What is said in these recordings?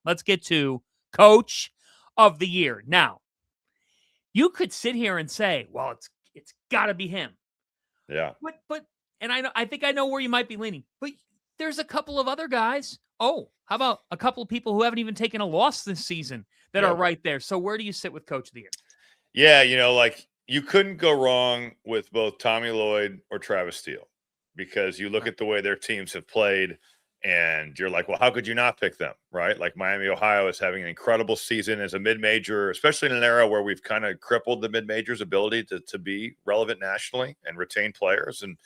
Let's get to Coach of the Year. Now, you could sit here and say, well, it's got to be him. Yeah. But and I think I know where you might be leaning. But there's a couple of other guys. Oh, how about a couple of people who haven't even taken a loss this season that are Yep. right there? So where do you sit with Coach of the Year? Yeah, like you couldn't go wrong with both Tommy Lloyd or Travis Steele because you look Right. at the way their teams have played and you're like, well, how could you not pick them, right? Like Miami, Ohio is having an incredible season as a mid-major, especially in an era where we've kind of crippled the mid-major's ability to be relevant nationally and retain players. And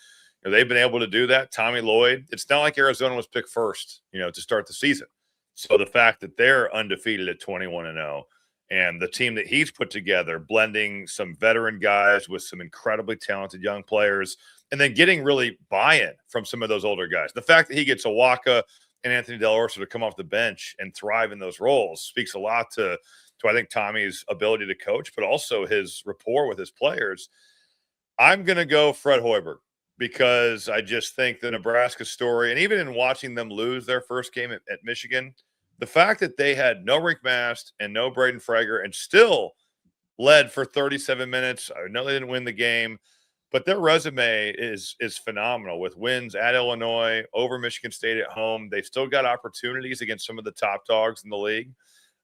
they've been able to do that. Tommy Lloyd, it's not like Arizona was picked first, to start the season. So the fact that they're undefeated at 21-0 and the team that he's put together, blending some veteran guys with some incredibly talented young players, and then getting really buy-in from some of those older guys. The fact that he gets Awaka and Anthony Del Orso to come off the bench and thrive in those roles speaks a lot to I think Tommy's ability to coach, but also his rapport with his players. I'm going to go Fred Hoiberg because I just think the Nebraska story, and even in watching them lose their first game at Michigan, the fact that they had no Rick Mast and no Braden Frager and still led for 37 minutes. I know they didn't win the game, but their resume is phenomenal with wins at Illinois, over Michigan State at home. They've still got opportunities against some of the top dogs in the league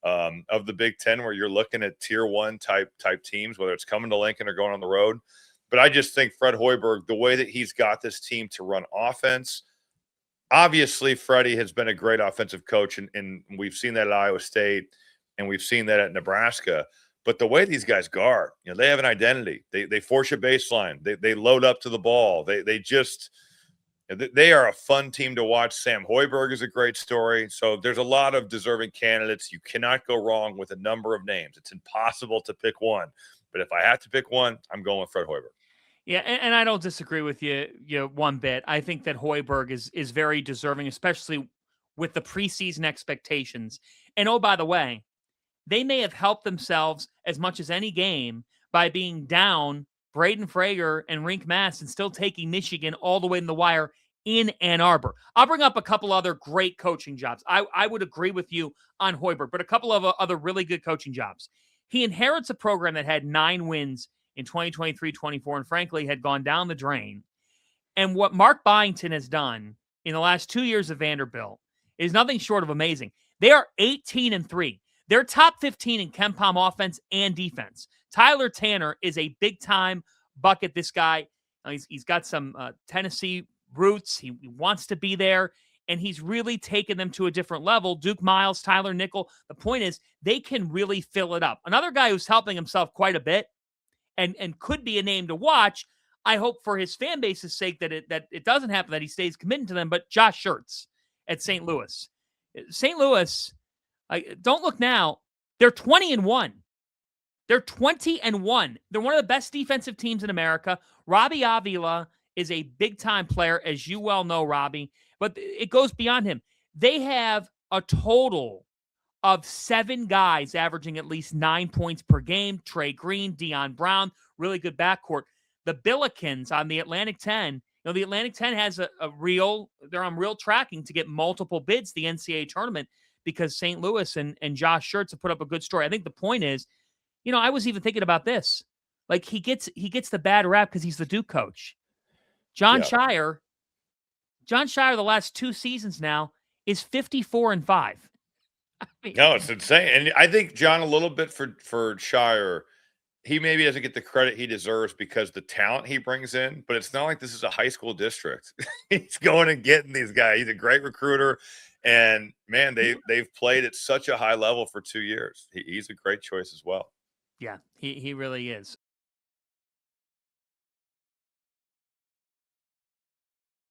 of the Big Ten, where you're looking at tier one type teams, whether it's coming to Lincoln or going on the road. But I just think Fred Hoiberg, the way that he's got this team to run offense, obviously Freddie has been a great offensive coach, and we've seen that at Iowa State, and we've seen that at Nebraska. But the way these guys guard, they have an identity. They force your baseline. They load up to the ball. They are a fun team to watch. Sam Hoiberg is a great story. So there's a lot of deserving candidates. You cannot go wrong with a number of names. It's impossible to pick one. But if I have to pick one, I'm going with Fred Hoiberg. Yeah, and I don't disagree with you, one bit. I think that Hoiberg is very deserving, especially with the preseason expectations. And oh, by the way, they may have helped themselves as much as any game by being down Braden Frager and Rink Mast and still taking Michigan all the way in the wire in Ann Arbor. I'll bring up a couple other great coaching jobs. I would agree with you on Hoiberg, but a couple of other really good coaching jobs. He inherits a program that had 9 wins in 2023-24 and frankly had gone down the drain. And what Mark Byington has done in the last 2 years of Vanderbilt is nothing short of amazing. They are 18-3. They're top 15 in KenPom offense and defense. Tyler Tanner is a big-time bucket. This guy, he's got some Tennessee roots. He wants to be there, and he's really taken them to a different level. Duke Miles, Tyler Nickel. The point is they can really fill it up. Another guy who's helping himself quite a bit and could be a name to watch, I hope for his fan base's sake that it doesn't happen, that he stays committed to them, but Josh Schertz at St. Louis. St. Louis, don't look now. They're 20-1. They're 20-1. They're one of the best defensive teams in America. Robbie Avila is a big-time player, as you well know, Robbie, but it goes beyond him. They have a total of 7 guys averaging at least 9 points per game. Trey Green, Deion Brown, really good backcourt. The Billikens on the Atlantic 10, the Atlantic 10 has they're on real tracking to get multiple bids to the NCAA tournament because St. Louis and Josh Schertz have put up a good story. I think the point is, I was even thinking about this. Like he gets the bad rap because he's the Duke coach. John Shire, the last 2 seasons now is 54-5. No, it's insane. And I think John, a little bit for Shire, he maybe doesn't get the credit he deserves because the talent he brings in, but it's not like this is a high school district. He's going and getting these guys. He's a great recruiter. And man, they've played at such a high level for 2 years. He's a great choice as well. Yeah, he really is.